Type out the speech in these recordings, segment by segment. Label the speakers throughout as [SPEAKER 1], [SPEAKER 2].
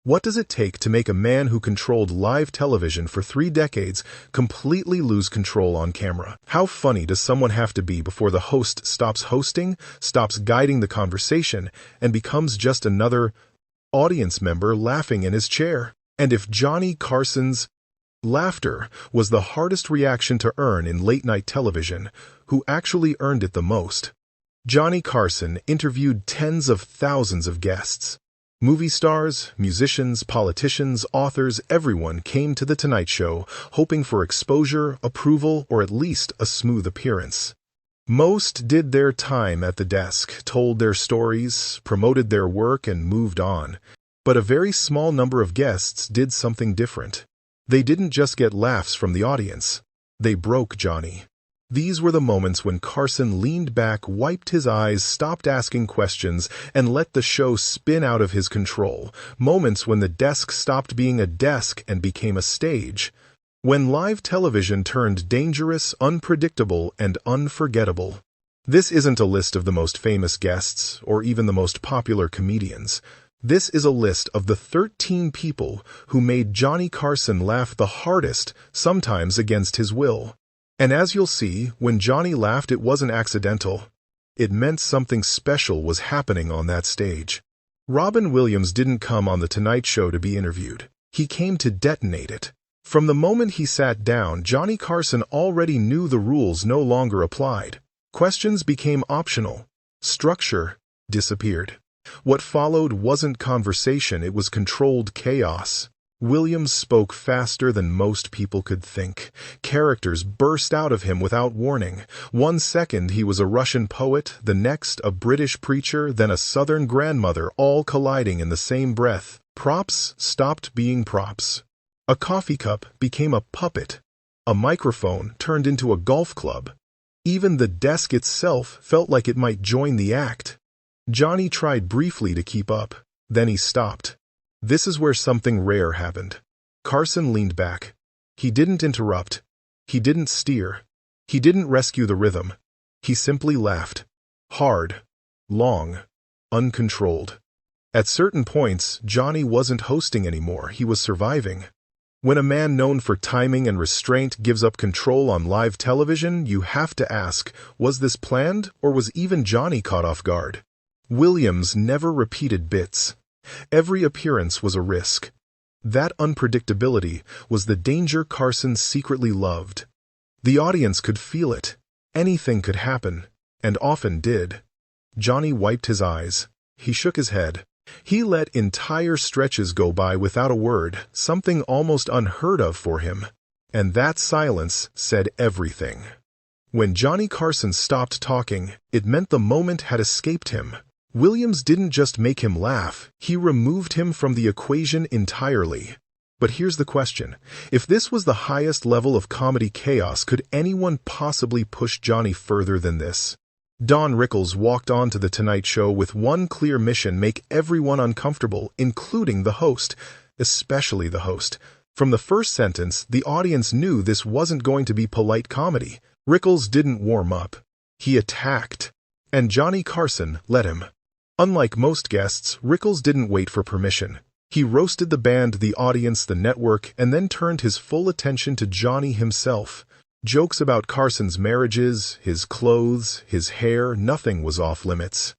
[SPEAKER 1] What does it take to make a man who controlled live television for 3 decades completely lose control on camera? How funny does someone have to be before the host stops hosting, stops guiding the conversation, and becomes just another audience member laughing in his chair? And if Johnny Carson's laughter was the hardest reaction to earn in late-night television, who actually earned it the most? Johnny Carson interviewed tens of thousands of guests. Movie stars, musicians, politicians, authors, everyone came to The Tonight Show hoping for exposure, approval, or at least a smooth appearance. Most did their time at the desk, told their stories, promoted their work, and moved on. But a very small number of guests did something different. They didn't just get laughs from the audience. They broke Johnny. These were the moments when Carson leaned back, wiped his eyes, stopped asking questions, and let the show spin out of his control. Moments when the desk stopped being a desk and became a stage. When live television turned dangerous, unpredictable, and unforgettable. This isn't a list of the most famous guests, or even the most popular comedians. This is a list of the 13 people who made Johnny Carson laugh the hardest, sometimes against his will. And as you'll see, when Johnny laughed, it wasn't accidental. It meant something special was happening on that stage. Robin Williams didn't come on The Tonight Show to be interviewed. He came to detonate it. From the moment he sat down, Johnny Carson already knew the rules no longer applied. Questions became optional. Structure disappeared. What followed wasn't conversation, it was controlled chaos. Williams spoke faster than most people could think. Characters burst out of him without warning. 1 second he was a Russian poet, the next a British preacher, then a Southern grandmother, all colliding in the same breath. Props stopped being props. A coffee cup became a puppet. A microphone turned into a golf club. Even the desk itself felt like it might join the act. Johnny tried briefly to keep up. Then he stopped. This is where something rare happened. Carson leaned back. He didn't interrupt. He didn't steer. He didn't rescue the rhythm. He simply laughed. Hard. Long. Uncontrolled. At certain points, Johnny wasn't hosting anymore. He was surviving. When a man known for timing and restraint gives up control on live television, you have to ask, was this planned, or was even Johnny caught off guard? Williams never repeated bits. Every appearance was a risk. That unpredictability was the danger Carson secretly loved. The audience could feel it. Anything could happen, and often did. Johnny wiped his eyes. He shook his head. He let entire stretches go by without a word, something almost unheard of for him. And that silence said everything. When Johnny Carson stopped talking, it meant the moment had escaped him. Williams didn't just make him laugh, he removed him from the equation entirely. But here's the question. If this was the highest level of comedy chaos, could anyone possibly push Johnny further than this? Don Rickles walked on to The Tonight Show with one clear mission: make everyone uncomfortable, including the host, especially the host. From the first sentence, the audience knew this wasn't going to be polite comedy. Rickles didn't warm up. He attacked. And Johnny Carson let him. Unlike most guests, Rickles didn't wait for permission. He roasted the band, the audience, the network, and then turned his full attention to Johnny himself. Jokes about Carson's marriages, his clothes, his hair, nothing was off limits.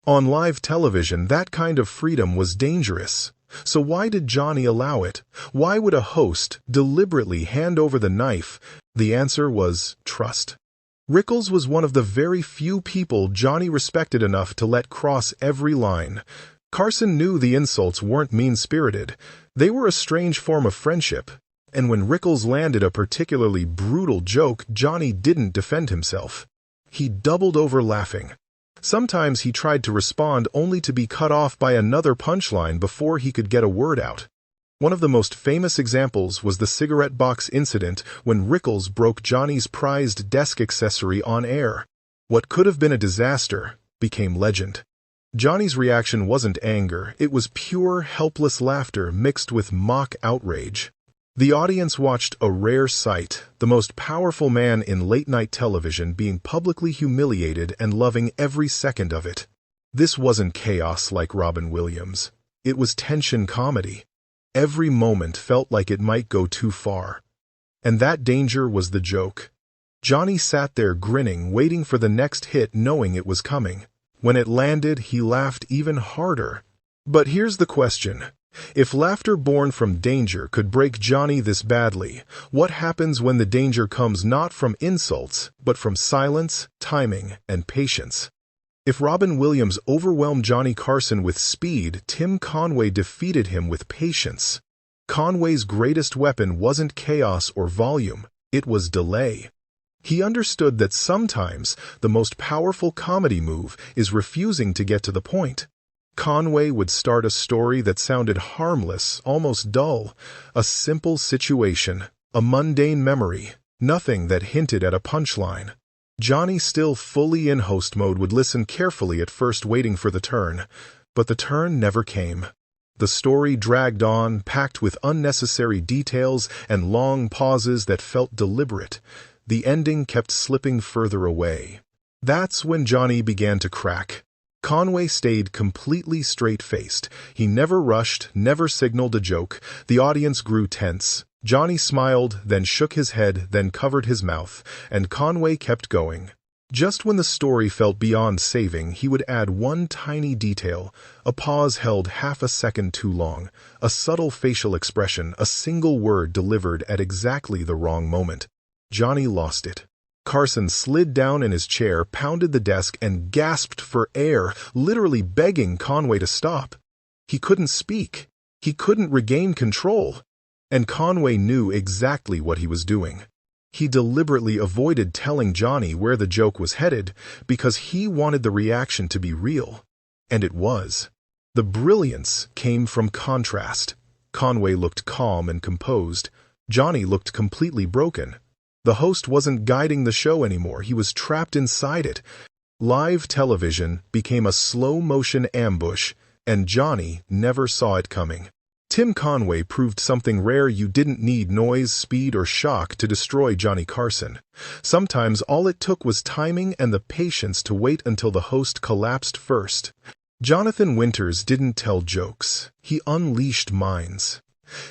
[SPEAKER 1] On live television, that kind of freedom was dangerous. So why did Johnny allow it? Why would a host deliberately hand over the knife? The answer was trust. Rickles was one of the very few people Johnny respected enough to let cross every line. Carson knew the insults weren't mean-spirited. They were a strange form of friendship. And when Rickles landed a particularly brutal joke, Johnny didn't defend himself. He doubled over laughing. Sometimes he tried to respond only to be cut off by another punchline before he could get a word out. One of the most famous examples was the cigarette box incident when Rickles broke Johnny's prized desk accessory on air. What could have been a disaster became legend. Johnny's reaction wasn't anger, it was pure, helpless laughter mixed with mock outrage. The audience watched a rare sight, the most powerful man in late-night television being publicly humiliated and loving every second of it. This wasn't chaos like Robin Williams. It was tension comedy. Every moment felt like it might go too far. And that danger was the joke. Johnny sat there grinning, waiting for the next hit, knowing it was coming. When it landed, he laughed even harder. But here's the question. If laughter born from danger could break Johnny this badly, what happens when the danger comes not from insults, but from silence, timing, and patience? If Robin Williams overwhelmed Johnny Carson with speed, Tim Conway defeated him with patience. Conway's greatest weapon wasn't chaos or volume, it was delay. He understood that sometimes the most powerful comedy move is refusing to get to the point. Conway would start a story that sounded harmless, almost dull, a simple situation, a mundane memory, nothing that hinted at a punchline. Johnny, still fully in host mode, would listen carefully at first, waiting for the turn, but the turn never came. The story dragged on, packed with unnecessary details and long pauses that felt deliberate. The ending kept slipping further away. That's when Johnny began to crack. Conway stayed completely straight-faced. He never rushed, never signaled a joke. The audience grew tense. Johnny smiled, then shook his head, then covered his mouth, and Conway kept going. Just when the story felt beyond saving, he would add one tiny detail, a pause held half a second too long, a subtle facial expression, a single word delivered at exactly the wrong moment. Johnny lost it. Carson slid down in his chair, pounded the desk, and gasped for air, literally begging Conway to stop. He couldn't speak. He couldn't regain control. And Conway knew exactly what he was doing. He deliberately avoided telling Johnny where the joke was headed because he wanted the reaction to be real. And it was. The brilliance came from contrast. Conway looked calm and composed. Johnny looked completely broken. The host wasn't guiding the show anymore, he was trapped inside it. Live television became a slow-motion ambush, and Johnny never saw it coming. Tim Conway proved something rare: you didn't need noise, speed, or shock to destroy Johnny Carson. Sometimes all it took was timing and the patience to wait until the host collapsed first. Jonathan Winters didn't tell jokes, he unleashed minds.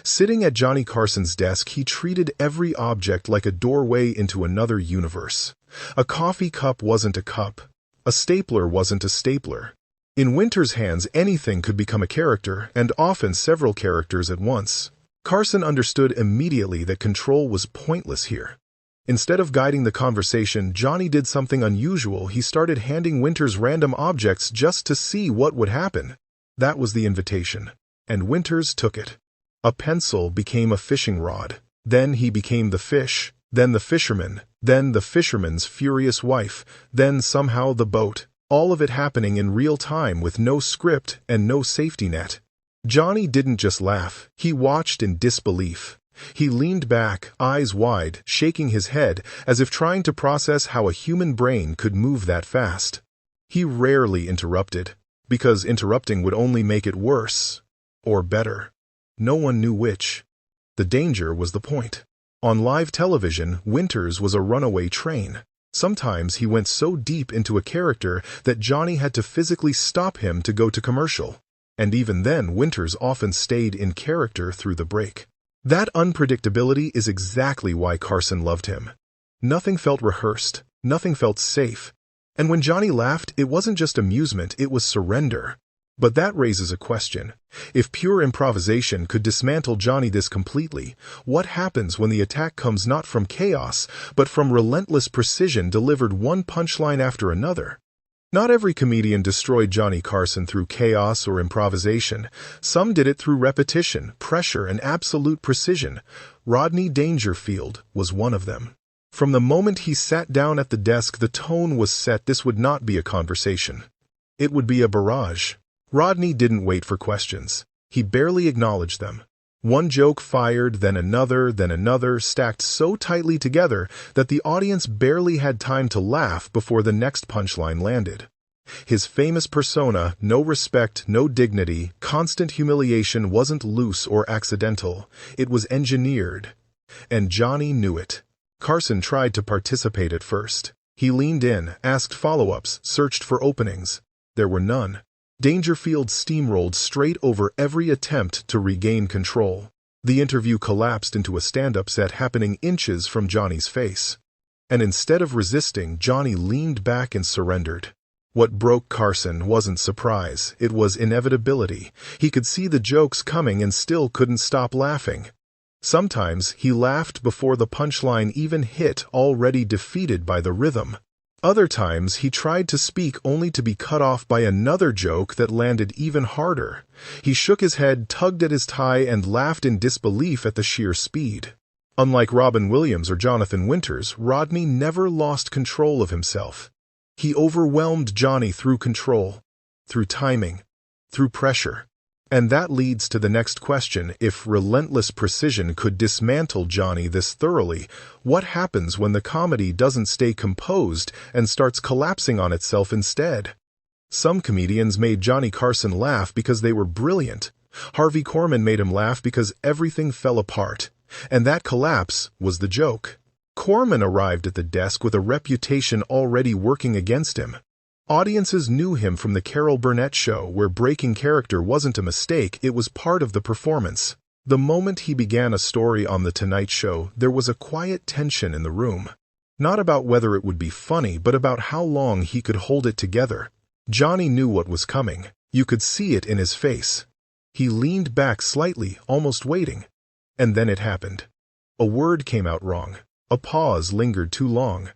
[SPEAKER 1] Sitting at Johnny Carson's desk, he treated every object like a doorway into another universe. A coffee cup wasn't a cup. A stapler wasn't a stapler. In Winters' hands, anything could become a character, and often several characters at once. Carson understood immediately that control was pointless here. Instead of guiding the conversation, Johnny did something unusual. He started handing Winters random objects just to see what would happen. That was the invitation, and Winters took it. A pencil became a fishing rod. Then he became the fish, then the fisherman, then the fisherman's furious wife, then somehow the boat. All of it happening in real time with no script and no safety net. Johnny didn't just laugh, he watched in disbelief. He leaned back, eyes wide, shaking his head, as if trying to process how a human brain could move that fast. He rarely interrupted, because interrupting would only make it worse. Or better. No one knew which. The danger was the point. On live television, Winters was a runaway train. Sometimes he went so deep into a character that Johnny had to physically stop him to go to commercial. And even then, Winters often stayed in character through the break. That unpredictability is exactly why Carson loved him. Nothing felt rehearsed, nothing felt safe. And when Johnny laughed, it wasn't just amusement, it was surrender. But that raises a question. If pure improvisation could dismantle Johnny this completely, what happens when the attack comes not from chaos, but from relentless precision delivered one punchline after another? Not every comedian destroyed Johnny Carson through chaos or improvisation. Some did it through repetition, pressure, and absolute precision. Rodney Dangerfield was one of them. From the moment he sat down at the desk, the tone was set. This would not be a conversation. It would be a barrage. Rodney didn't wait for questions. He barely acknowledged them. One joke fired, then another, stacked so tightly together that the audience barely had time to laugh before the next punchline landed. His famous persona, no respect, no dignity, constant humiliation, wasn't loose or accidental. It was engineered. And Johnny knew it. Carson tried to participate at first. He leaned in, asked follow-ups, searched for openings. There were none. Dangerfield steamrolled straight over every attempt to regain control. The interview collapsed into a stand-up set happening inches from Johnny's face. And instead of resisting, Johnny leaned back and surrendered. What broke Carson wasn't surprise, it was inevitability. He could see the jokes coming and still couldn't stop laughing. Sometimes he laughed before the punchline even hit, already defeated by the rhythm. Other times he tried to speak only to be cut off by another joke that landed even harder. He shook his head, tugged at his tie, and laughed in disbelief at the sheer speed. Unlike Robin Williams or Jonathan Winters, Rodney never lost control of himself. He overwhelmed Johnny through control, through timing, through pressure. And that leads to the next question. If relentless precision could dismantle Johnny this thoroughly, what happens when the comedy doesn't stay composed and starts collapsing on itself instead? Some comedians made Johnny Carson laugh because they were brilliant. Harvey Korman made him laugh because everything fell apart. And that collapse was the joke. Korman arrived at the desk with a reputation already working against him. Audiences knew him from the Carol Burnett Show, where breaking character wasn't a mistake, it was part of the performance. The moment he began a story on The Tonight Show, there was a quiet tension in the room. Not about whether it would be funny, but about how long he could hold it together. Johnny knew what was coming. You could see it in his face. He leaned back slightly, almost waiting. And then it happened. A word came out wrong. A pause lingered too long.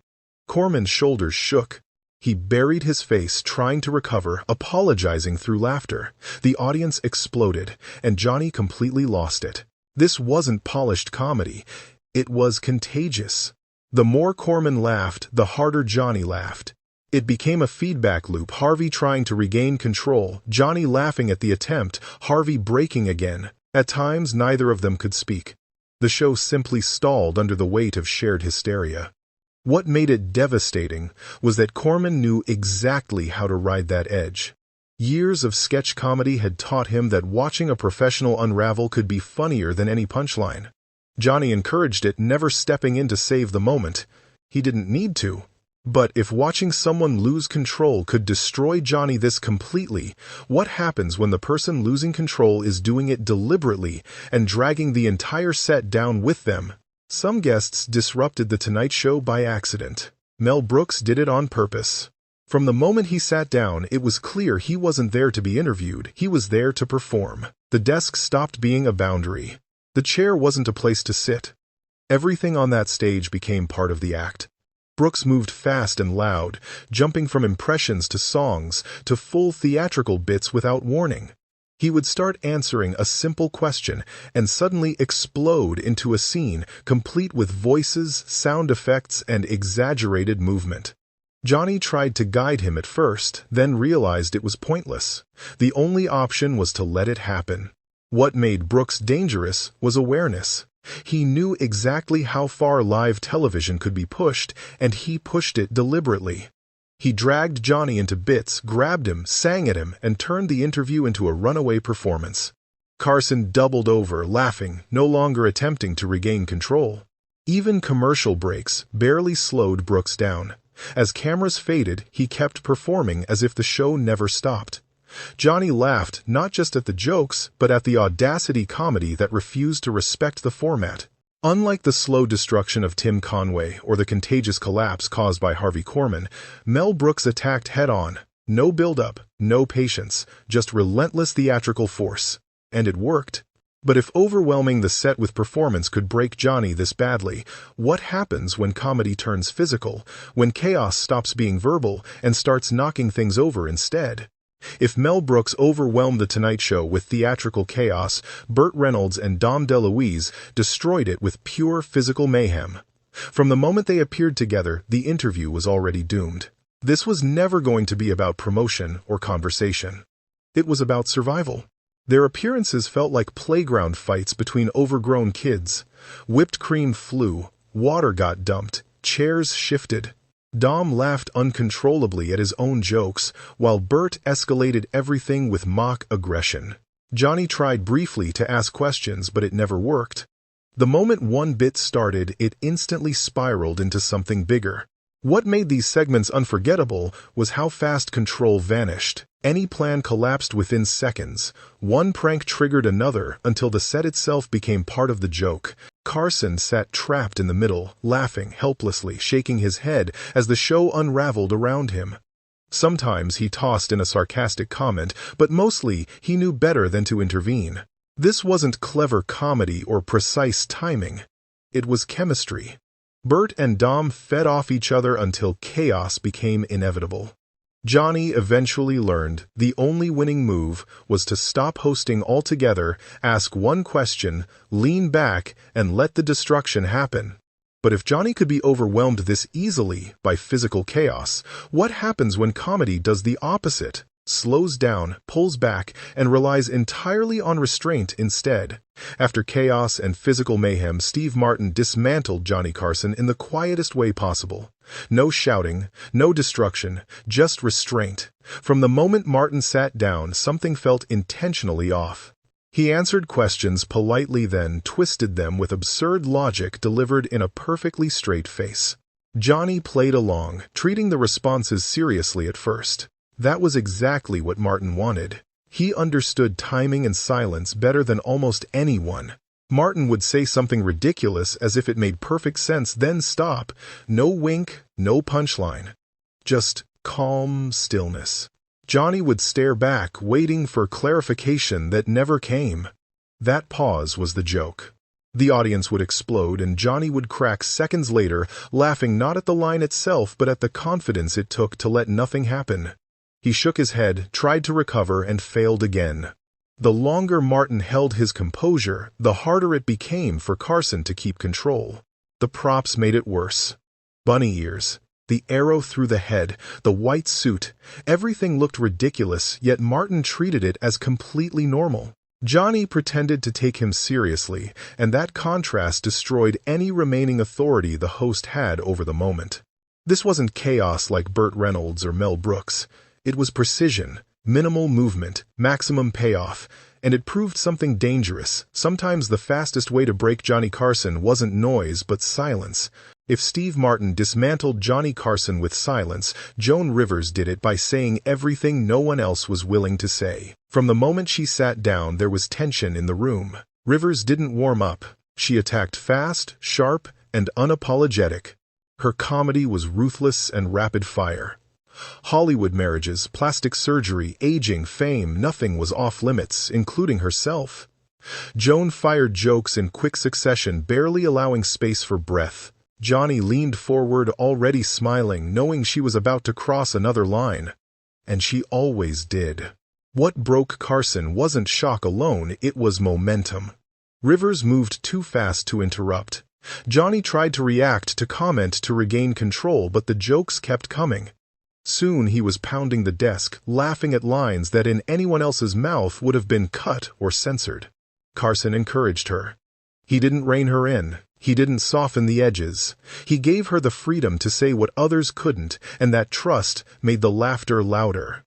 [SPEAKER 1] Korman's shoulders shook. He buried his face, trying to recover, apologizing through laughter. The audience exploded, and Johnny completely lost it. This wasn't polished comedy. It was contagious. The more Korman laughed, the harder Johnny laughed. It became a feedback loop, Harvey trying to regain control, Johnny laughing at the attempt, Harvey breaking again. At times, neither of them could speak. The show simply stalled under the weight of shared hysteria. What made it devastating was that Korman knew exactly how to ride that edge. Years of sketch comedy had taught him that watching a professional unravel could be funnier than any punchline. Johnny encouraged it, never stepping in to save the moment. He didn't need to. But if watching someone lose control could destroy Johnny this completely, what happens when the person losing control is doing it deliberately and dragging the entire set down with them? Some guests disrupted The Tonight Show by accident. Mel Brooks did it on purpose. From the moment he sat down, it was clear he wasn't there to be interviewed, he was there to perform. The desk stopped being a boundary. The chair wasn't a place to sit. Everything on that stage became part of the act. Brooks moved fast and loud, jumping from impressions to songs to full theatrical bits without warning. He would start answering a simple question and suddenly explode into a scene complete with voices, sound effects, and exaggerated movement. Johnny tried to guide him at first, then realized it was pointless. The only option was to let it happen. What made Brooks dangerous was awareness. He knew exactly how far live television could be pushed, and he pushed it deliberately. He dragged Johnny into bits, grabbed him, sang at him, and turned the interview into a runaway performance. Carson doubled over, laughing, no longer attempting to regain control. Even commercial breaks barely slowed Brooks down. As cameras faded, he kept performing as if the show never stopped. Johnny laughed not just at the jokes, but at the audacity comedy that refused to respect the format. Unlike the slow destruction of Tim Conway or the contagious collapse caused by Harvey Korman, Mel Brooks attacked head-on. No build-up, no patience, just relentless theatrical force. And it worked. But if overwhelming the set with performance could break Johnny this badly, what happens when comedy turns physical, when chaos stops being verbal and starts knocking things over instead? If Mel Brooks overwhelmed The Tonight Show with theatrical chaos, Burt Reynolds and Dom DeLuise destroyed it with pure physical mayhem. From the moment they appeared together, the interview was already doomed. This was never going to be about promotion or conversation. It was about survival. Their appearances felt like playground fights between overgrown kids. Whipped cream flew, water got dumped, chairs shifted. Dom laughed uncontrollably at his own jokes, while Burt escalated everything with mock aggression. Johnny tried briefly to ask questions, but it never worked. The moment one bit started, it instantly spiraled into something bigger. What made these segments unforgettable was how fast control vanished. Any plan collapsed within seconds. One prank triggered another until the set itself became part of the joke. Carson sat trapped in the middle, laughing helplessly, shaking his head as the show unraveled around him. Sometimes he tossed in a sarcastic comment, but mostly he knew better than to intervene. This wasn't clever comedy or precise timing. It was chemistry. Bert and Dom fed off each other until chaos became inevitable. Johnny eventually learned the only winning move was to stop hosting altogether, ask one question, lean back, and let the destruction happen. But if Johnny could be overwhelmed this easily by physical chaos, what happens when comedy does the opposite? Slows down, pulls back, and relies entirely on restraint instead. After chaos and physical mayhem, Steve Martin dismantled Johnny Carson in the quietest way possible. No shouting, no destruction, just restraint. From the moment Martin sat down, something felt intentionally off. He answered questions politely, then twisted them with absurd logic delivered in a perfectly straight face. Johnny played along, treating the responses seriously at first. That was exactly what Martin wanted. He understood timing and silence better than almost anyone. Martin would say something ridiculous as if it made perfect sense, then stop. No wink, no punchline. Just calm stillness. Johnny would stare back, waiting for clarification that never came. That pause was the joke. The audience would explode, and Johnny would crack seconds later, laughing not at the line itself but at the confidence it took to let nothing happen. He shook his head, tried to recover, and failed again. The longer Martin held his composure, the harder it became for Carson to keep control. The props made it worse. Bunny ears, the arrow through the head, the white suit, everything looked ridiculous, yet Martin treated it as completely normal. Johnny pretended to take him seriously, and that contrast destroyed any remaining authority the host had over the moment. This wasn't chaos like Burt Reynolds or Mel Brooks. It was precision, minimal movement, maximum payoff, and it proved something dangerous. Sometimes the fastest way to break Johnny Carson wasn't noise but silence. If Steve Martin dismantled Johnny Carson with silence, Joan Rivers did it by saying everything no one else was willing to say. From the moment she sat down, there was tension in the room. Rivers didn't warm up. She attacked fast, sharp, and unapologetic. Her comedy was ruthless and rapid fire. Hollywood marriages, plastic surgery, aging, fame, nothing was off limits, including herself. Joan fired jokes in quick succession, barely allowing space for breath. Johnny leaned forward, already smiling, knowing she was about to cross another line. And she always did. What broke Carson wasn't shock alone, it was momentum. Rivers moved too fast to interrupt. Johnny tried to react, to comment, to regain control, but the jokes kept coming. Soon he was pounding the desk, laughing at lines that in anyone else's mouth would have been cut or censored. Carson encouraged her. He didn't rein her in. He didn't soften the edges. He gave her the freedom to say what others couldn't, and that trust made the laughter louder.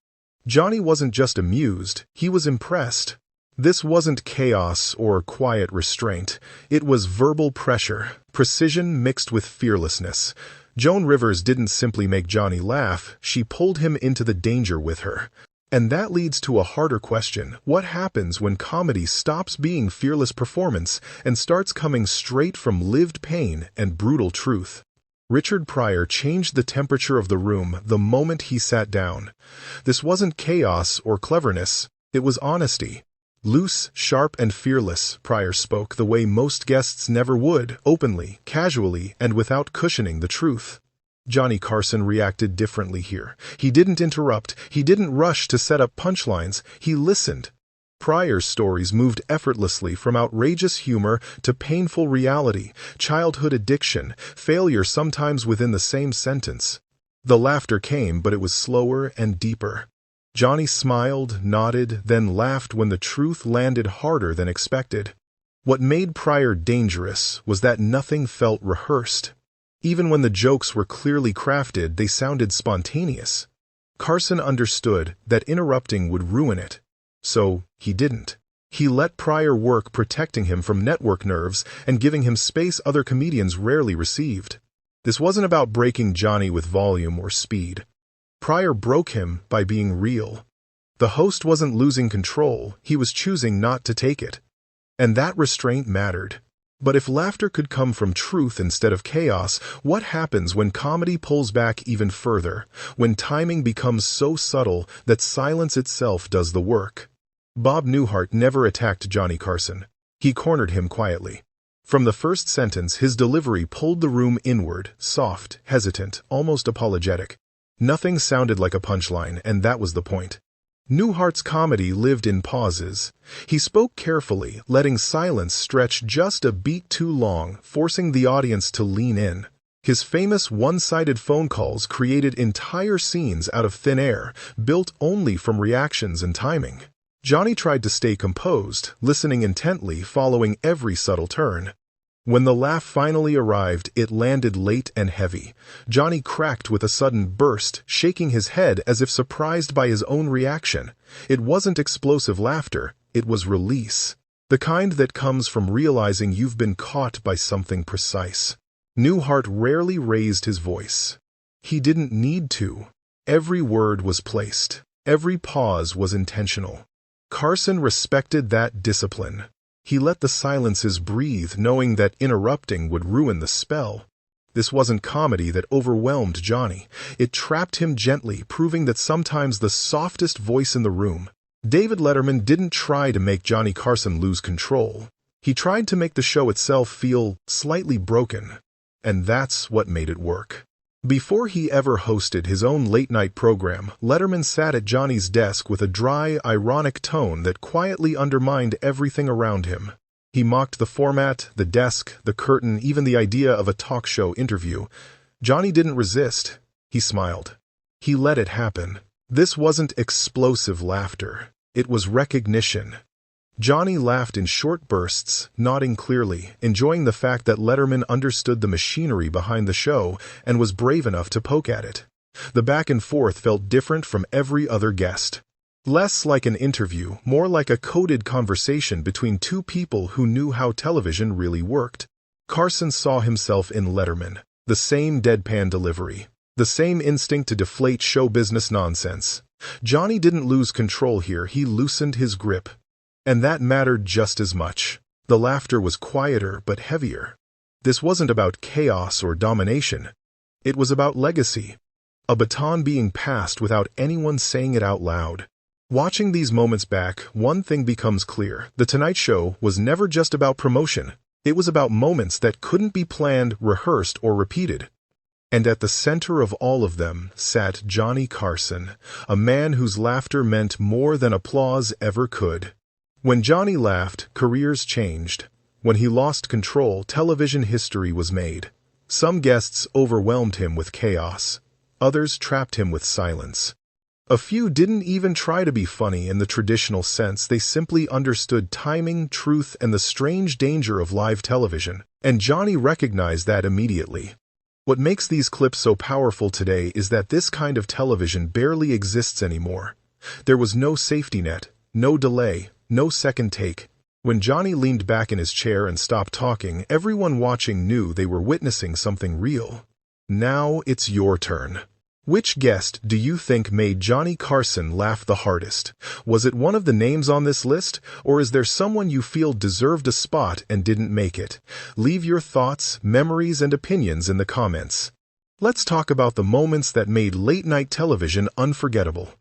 [SPEAKER 1] Johnny wasn't just amused, he was impressed. This wasn't chaos or quiet restraint. It was verbal pressure, precision mixed with fearlessness. Joan Rivers didn't simply make Johnny laugh, she pulled him into the danger with her. And that leads to a harder question. What happens when comedy stops being fearless performance and starts coming straight from lived pain and brutal truth? Richard Pryor changed the temperature of the room the moment he sat down. This wasn't chaos or cleverness, it was honesty. Loose, sharp, and fearless, Pryor spoke the way most guests never would, openly, casually, and without cushioning the truth. Johnny Carson reacted differently here. He didn't interrupt, he didn't rush to set up punchlines, he listened. Pryor's stories moved effortlessly from outrageous humor to painful reality, childhood addiction, failure sometimes within the same sentence. The laughter came, but it was slower and deeper. Johnny smiled, nodded, then laughed when the truth landed harder than expected. What made Pryor dangerous was that nothing felt rehearsed. Even when the jokes were clearly crafted, they sounded spontaneous. Carson understood that interrupting would ruin it. So he didn't. He let Pryor work, protecting him from network nerves and giving him space other comedians rarely received. This wasn't about breaking Johnny with volume or speed. Pryor broke him by being real. The host wasn't losing control, he was choosing not to take it. And that restraint mattered. But if laughter could come from truth instead of chaos, what happens when comedy pulls back even further, when timing becomes so subtle that silence itself does the work? Bob Newhart never attacked Johnny Carson. He cornered him quietly. From the first sentence, his delivery pulled the room inward, soft, hesitant, almost apologetic. Nothing sounded like a punchline, and that was the point. Newhart's comedy lived in pauses. He spoke carefully, letting silence stretch just a beat too long, forcing the audience to lean in. His famous one-sided phone calls created entire scenes out of thin air, built only from reactions and timing. Johnny tried to stay composed, listening intently, following every subtle turn. When the laugh finally arrived, it landed late and heavy. Johnny cracked with a sudden burst, shaking his head as if surprised by his own reaction. It wasn't explosive laughter, it was release. The kind that comes from realizing you've been caught by something precise. Newhart rarely raised his voice. He didn't need to. Every word was placed. Every pause was intentional. Carson respected that discipline. He let the silences breathe, knowing that interrupting would ruin the spell. This wasn't comedy that overwhelmed Johnny. It trapped him gently, proving that sometimes the softest voice in the room. David Letterman didn't try to make Johnny Carson lose control. He tried to make the show itself feel slightly broken. And that's what made it work. Before he ever hosted his own late-night program, Letterman sat at Johnny's desk with a dry, ironic tone that quietly undermined everything around him. He mocked the format, the desk, the curtain, even the idea of a talk show interview. Johnny didn't resist. He smiled. He let it happen. This wasn't explosive laughter. It was recognition. Johnny laughed in short bursts, nodding clearly, enjoying the fact that Letterman understood the machinery behind the show and was brave enough to poke at it. The back and forth felt different from every other guest. Less like an interview, more like a coded conversation between two people who knew how television really worked. Carson saw himself in Letterman. The same deadpan delivery. The same instinct to deflate show business nonsense. Johnny didn't lose control here, he loosened his grip. And that mattered just as much. The laughter was quieter but heavier. This wasn't about chaos or domination. It was about legacy. A baton being passed without anyone saying it out loud. Watching these moments back, one thing becomes clear. The Tonight Show was never just about promotion. It was about moments that couldn't be planned, rehearsed, or repeated. And at the center of all of them sat Johnny Carson, a man whose laughter meant more than applause ever could. When Johnny laughed, careers changed. When he lost control, television history was made. Some guests overwhelmed him with chaos. Others trapped him with silence. A few didn't even try to be funny in the traditional sense. They simply understood timing, truth, and the strange danger of live television. And Johnny recognized that immediately. What makes these clips so powerful today is that this kind of television barely exists anymore. There was no safety net, no delay, no second take. When Johnny leaned back in his chair and stopped talking, everyone watching knew they were witnessing something real. Now it's your turn. Which guest do you think made Johnny Carson laugh the hardest? Was it one of the names on this list, or is there someone you feel deserved a spot and didn't make it? Leave your thoughts, memories, and opinions in the comments. Let's talk about the moments that made late-night television unforgettable.